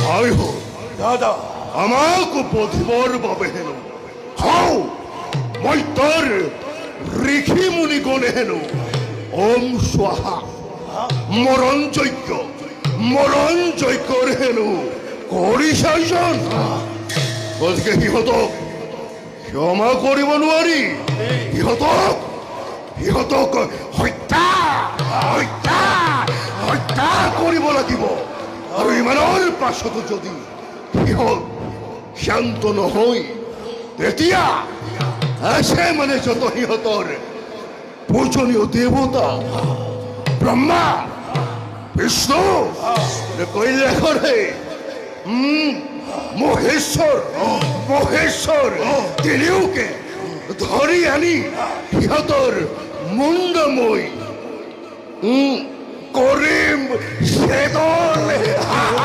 high হো দাদা আমাকে বধিবর বাবে হেন হও মই তোর ঋষি মুনি গণে হেন ওম স্বাহা মরণ যজ্ঞ হেনু কৰি চাইজন গতিকে সিহঁতক ক্ষমা কৰিব নোৱাৰি সিহঁতক হত্যা কৰিব লাগিব আৰু ইমানৰ পাছতো যদি সিহঁত শান্ত নহয় তেতিয়া আছে মানে যত সিহঁতৰ পূজনীয় দেৱতা ব্ৰহ্মা বিষ্ণু কৈলাসৰে মহেশ্বৰ তিনিওকে ধৰি আনি সিহঁতৰ মুণ্ডময় কৰিম ছেদন